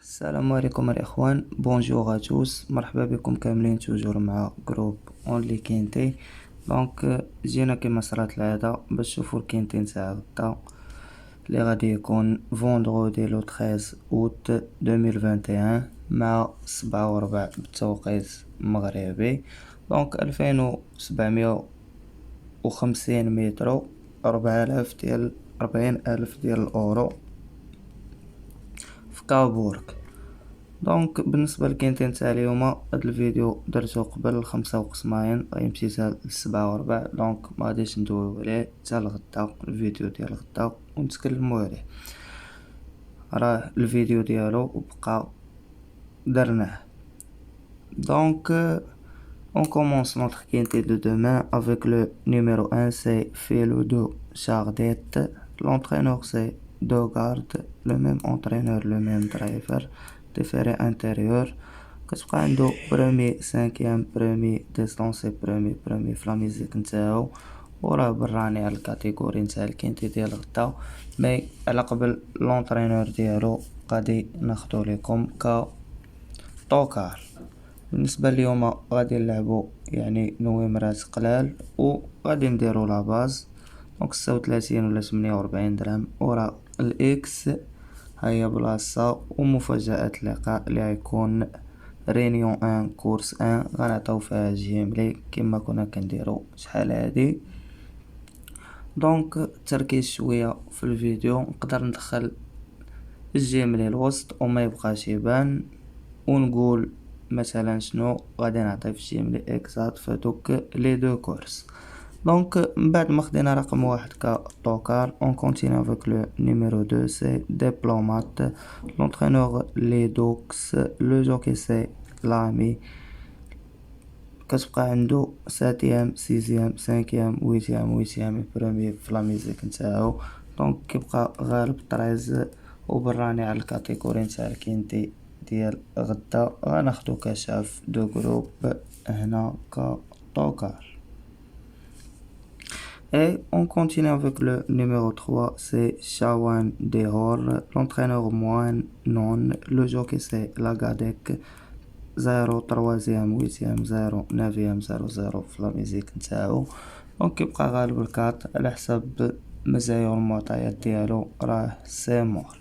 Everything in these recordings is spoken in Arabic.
السلام عليكم الإخوان، بونجور توس، مرحبا بكم كاملين توجور مع جروب اونلي كينتي. جينا كيما صرات العادة باش نشوفو الكينتي نتاع غدا لي غادي يكون فوندغودي لو 13 اوت 2021 مع 7 وربع بالتوقيت المغربي. 2750 متر، 40 ألف ديال الأورو في كابورك. بالنسبة للكينتين تاع اليوم، هاد الفيديو درتو قبل 5 امتثال ل7 وربع، مغاديش ندويو عليه تا الغدا. الفيديو ديال الغدا ونتكلمو عليه، راه الفيديو ديالو بقى درناه. On commence notre quintet de demain avec le numéro 1, c'est Felo de Chardette. L'entraîneur c'est Dogard, le même entraîneur, le même driver. Différé intérieur. كتبقى عنده premier cinquième premier ديستونسي premier في لا ميزيك نتاعو، وراه براني على الكاتيجوري نتاع الكينتي ديال غدا. مي على قبل لونترينور ديالو غادي ناخدو ليكم ك طوكار. بالنسبه اليوم غادي نلعبو يعني نويمرات قلال، و غادي نديرو لا باز 36 ولا 48 درهم. ورا الاكس هيا بلاصة ومفاجأة اللقاء اللي غيكون رينيون ان كورس ان، غنعطيو فيها جيملي كما كنا كنديرو شحال هادي. تركيز شوية في الفيديو، نقدر ندخل الجيملي الوسط وما يبقاش يبان، ونقول مثلا شنو غادي نعطي في جيملي اكزات في دوك لي دو كورس. من بعد ما خدينا رقم 1 كطوكار، on continue avec le numéro 2, c'est Diplomate. L'entraîneur les Dox, le jockey c'est Lamy. كتبقى عنده 7ème 6ème 5ème 8ème بريمي في لا ميزيك نتاعو. كيبقى غالب 13، وبراني على الكاتيجوري نتاع الكينتي ديال غدا. غناخدو كشاف دو جروب هنا كطوكار. Et on continue avec le numéro 3, c'est Shawan Dehor. L'entraîneur moine non, le jockey c'est Lagadec. 0 3ème 8ème 0 9ème 0 في لا ميزيك نتاعو. كيبقى غالب الكات على حسب مزايا والمعطيات ديالو، راه سي مور.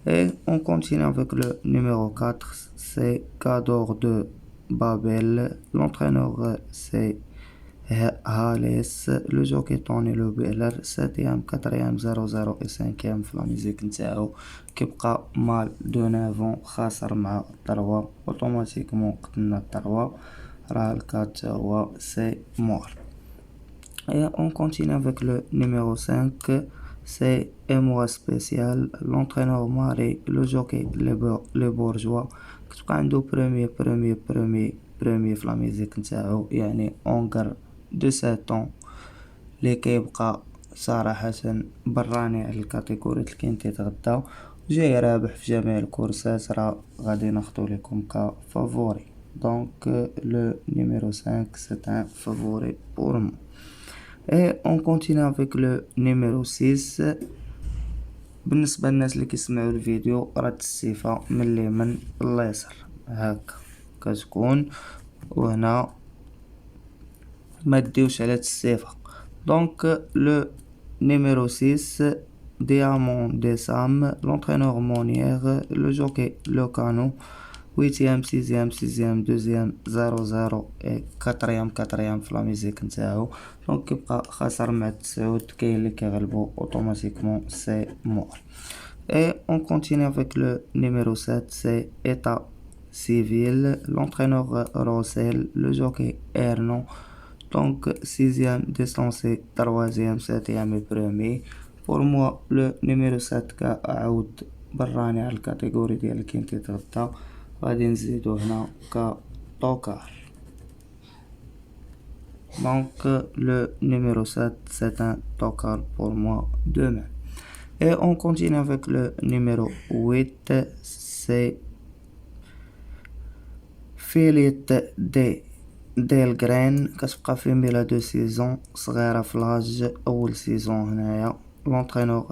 Et on continue avec le numéro 4, c'est Cador de Babel. L'entraîneur c'est هاليس، لو جوكي طوني لو بيلر. 7ème 4ème 0 و 5ème في لا ميزيك نتاعو. كيبقى مال دو نافون خاسر مع الطروا، اوتوماتيكمون قتلنا الطروا، راه الكات هو سي مور. Et on continue avec le numéro 5, c'est Emoa spécial. L'entraîneur Marie, le jockey le bourgeois. كتبقى عنده premier في لا ميزيك نتاعو، يعني اونغر دو 7 اللي كيبقى صراحة براني على الكاتيجوري الكينتي غدا، جاي رابح في جميع الكورسات، راه غادي ناخدو لكم كفافوري. le numéro 5 c'est un favori pour moi. Et on continue avec le numéro 6. بالنسبة للناس اللي كيسمعوا الفيديو، راه السيفة من اليمين لليسار هكا كتكون، وهنا ما تديوش على السيفة. لو numéro 6, Diamant des Sam. L'entraîneur Monière, le jockey Locano. 8ème 6ème 2ème 0 et 4ème في لا ميزيك نتاعو. كيبقى خاسر مع 9، كاين اللي كيغلبو اوتوماتيكمون سي مور. Et on continue avec le numéro 7, c'est État civil. L'entraîneur Rossel, le jockey Ernon. 6ème distancé 3ème 7ème et premier. Pour moi le numéro 7 كعود براني على الكاتيجوري ديال كينتي غدا، غادي نزيدو هنا كطوكار. le numéro 7 c'est un tokar pour moi demain. Et on continue avec le numéro 8, c'est Philippe ديل كتبقى في ميلا دو سيزون صغيرة في لاج، أول سيزون هنايا. لونترينور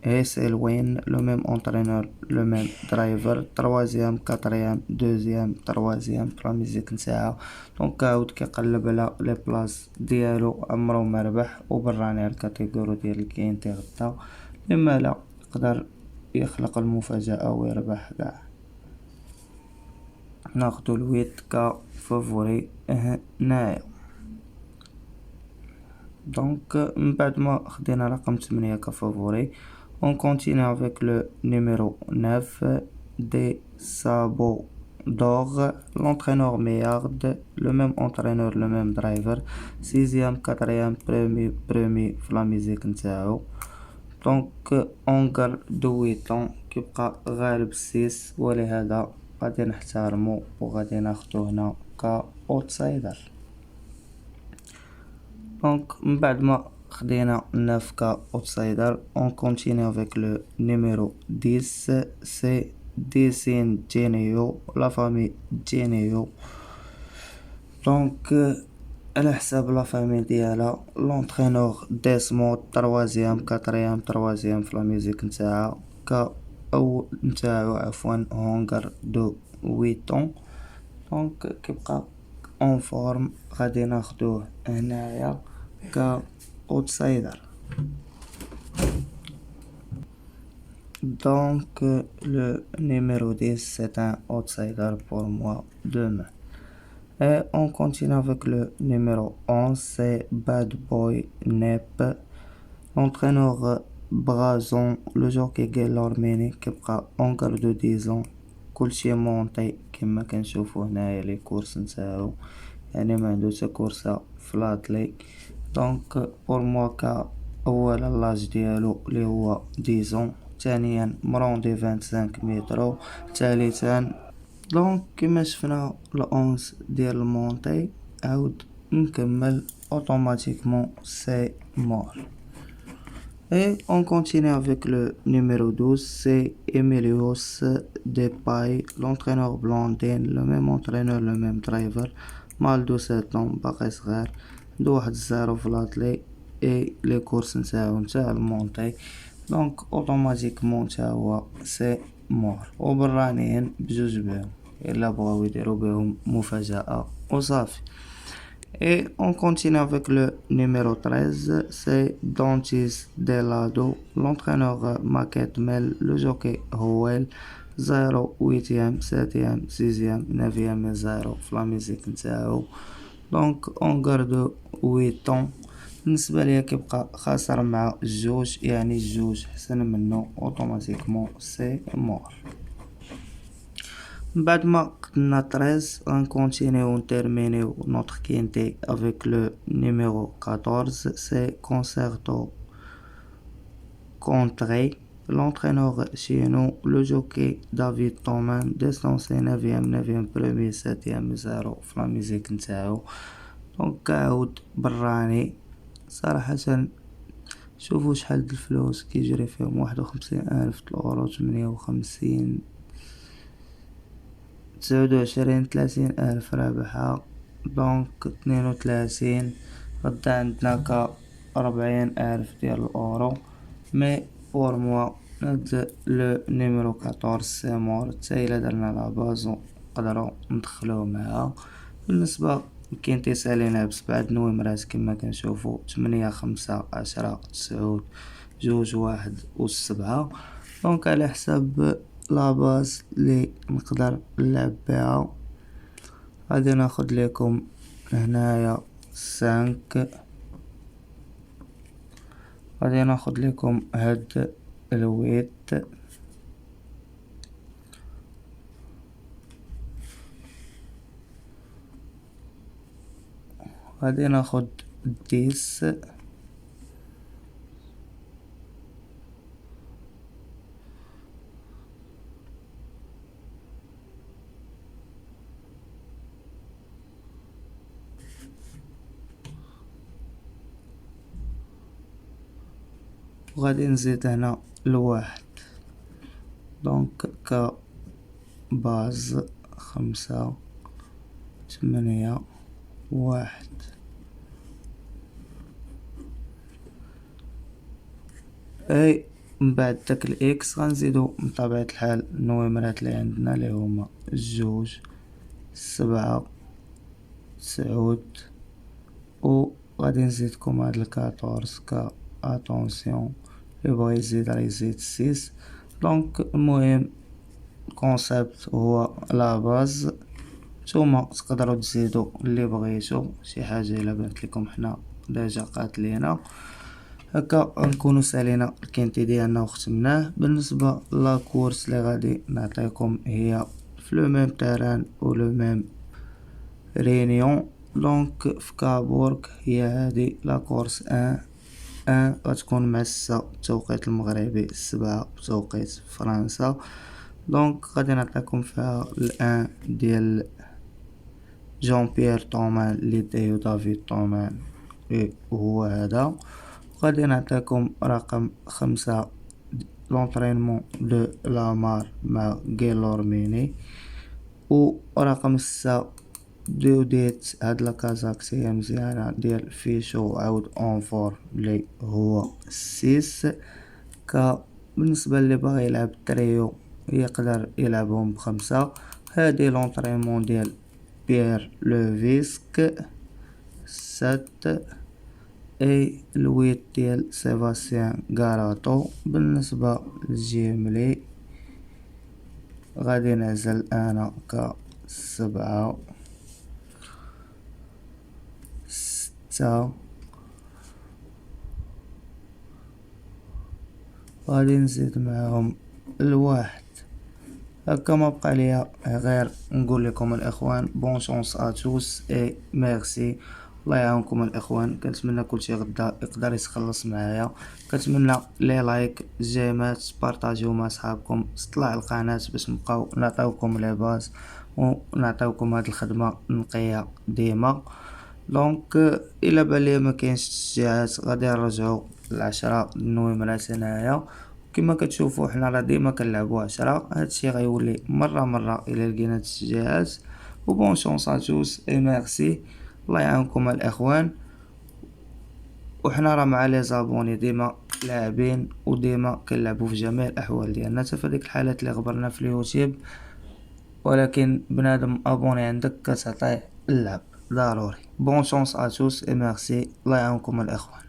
Et Selwyn, le même entraîneur, le même driver. Troisième, quatrième, deuxième, troisième في لا ميزيك نتاعو. دونك عاود كيقلب على لي بلاص ديالو عمرو مربح وبراني على الكاتيجوري ديال الكينتي غدا، لما لا يقدر يخلق المفاجأة ويربح قاع. ناخدو الويت كفافوري هنايا. دونك من بعد ما خدينا رقم 8 كفافوري، on continue avec le numéro 9 des Sabots d'Or, l'entraîneur Meillard, le même entraîneur, le même driver, 6e, 4e, premier في لا ميزيك نتاعو. دونك اونغر دو 8 كيبقى غالب 6، ولهذا غادي نحترمو وغادي ناخدو هنا كاوتسايدر. دونك من بعد ما خدينا 9 كاوتسايدر، on continue avec le numéro 10 c'est Dessine Genio, la famille Genio. دونك على حساب لا فامي ديالها لونترينور ديسمو تروازيام كاتريام تروازيام في لا ميوزيك نتاعها أو نتاعو عفوا هونغر دو 8 دونك كيبقى اون فورم غادي ناخدوه هنايا كاوتسايدر. Donc le numéro 10 c'est un outsider pour moi demain. Et on continue avec le numéro 11, c'est Bad Boy Nep. L'entraîneur Brazon, le jockey Guelormini كيبقى اونكر دو 10 كلشي مونطي كما كنشوفو هنايا لي كورس نتاعو، يعني ما عندو تا كورسة فلاتلي. دونك بور موا اولا لاج ديالو لي هو 10، ثانيا مروندي 25 متر، ثالثا دونك كما شفنا الأونس ديال المونتي عاود نكمل اوتوماتيكمون سي مور. Et on continue avec le numéro 12, c'est Emilios Depay, l'entraîneur blondin, le même entraîneur, le même driver, مالدو 7 ans باقي صغير، عندو واحد الزيرو في لاطلي اي لي كورس نتاعو نتاع المونتي، دونك اوتوماتيكمون تا هو سي مور، وبالرانيين بجوج بهم الا بغاو يديرو بهم مفاجأة وصافي. Et on continue avec le numéro 13, c'est Dantis Delado, l'entraîneur Maquette Mel, le jockey Howell, 0, 8e, 7e, 6e, 9e et 0 في لا ميزيك نتاعو. دونك اون غاردو 8 بالنسبة ليا كيبقى خاسر مع الجوج، يعني الجوج حسن منو اوتوماتيكمون سي مور. بعد ما قدنا 13 on continue on termine notre quintet avec le numéro 14, c'est Concerto Contré, l'entraîneur chez nous, le jockey David Thoman, distancé 9e, 9e premier, 7e 0 في لا ميزيك نتاعو. دونك عاود براني صراحة شوفو شحال د الفلوس كيجري فيهم، 51,000 الأورو، 58 29 30,000 رابحة. دونك 32 غدا عندنا 40,000 ديال الأورو. مي بور موا هاد لو نيميرو 14 سي مور، حتى إلا درنا لاباز نقدرو ندخلوه معاه. بالنسبة كاين سالينا ب7 نويمرات كما كنشوفو 8 5 10 9 جوج 1 و7. دونك على حساب لاباز لي نقدر نلعب بها غادي ناخد لكم هنايا 5، غادي ناخد لكم هاد الويت، غادي ناخد 10، وغادي نزيد هنا الواحد. دونك كباز 5 8 1. اي من بعد داك الاكس غنزيدو من طبيعة الحال النويمرات اللي عندنا اللي هما جوج، سبعة، تسعود، و غادي نزيدكم هاد الكاطورز اتونسيون اللي بغا يزيد راه يزيد سيس. دونك المهم الكونسيبت هو لا باز، نتوما تقدروا تزيدوا اللي بغيتو شي حاجه الا بانت لكم حنا ديجا قاتلينا هكا نكونوا سالينا الكينتي ديالنا وختمناه. بالنسبه لا كورس اللي غادي نعطيكم هي في لو ميم تيران و لو ميم رينيون. دونك في كابورك هي هادي لا كورس غتكون مع 6 بتوقيت المغربي، 7 بتوقيت فرنسا. دونك غادي نعطيكم فيها الان ديال جون بيير تومان اللي دايو دافيد تومان هو هذا. غادي نعطيكم رقم 5 لونطرينمون دو لامار مع غيلورميني، و رقم 6 ديت هاد لاكازاكس هي مزيانة ديال فيشو عاود اونفور اللي هو 6 بالنسبة اللي باغي يلعب تريو يقدر يلعبهم ب5. هادي لونطرينمون ديال بيير لوفيسك 7 اي الويت ديال سيباستيان غاراتو. بالنسبة للجيملي غادي نعزل انا ك7 6 غادي نزيد معاهم الواحد. هكا ما بقى ليا غير نقول لكم الاخوان بون شونس اتوس اي ميرسي. الله يعاونكم الاخوان، كنتمنى كلشي غدا يقدر يتخلص معايا. كنتمنى لي لايك جيمات بارطاجيو مع صحابكم، طلع القناه باش نبقاو نعطيوكم لي باز ونعطيوكم هاد الخدمه نقيه ديما. دونك الا بان ليا ما كاينش تشجيعات غادي نرجعو ل10 نويمرات هنايا. كما كتشوفوا حنا راه ديما كنلعبوا 10، هادشي غيولي مره الى لقينا تشجيعات. وبون شونس اتوس اي ميرسي. الله يعاونكم الاخوان، وحنا راه مع لي زابوني ديما لاعبين وديما كنلعبوا في جميع الاحوال ديالنا حتى في ديك الحالات اللي غبرنا في اليوتيوب، ولكن بنادم ابوني عندك كتعطيه اللعب ضروري. بون شونس اتوس اي ميرسي. الله يعاونكم الاخوان.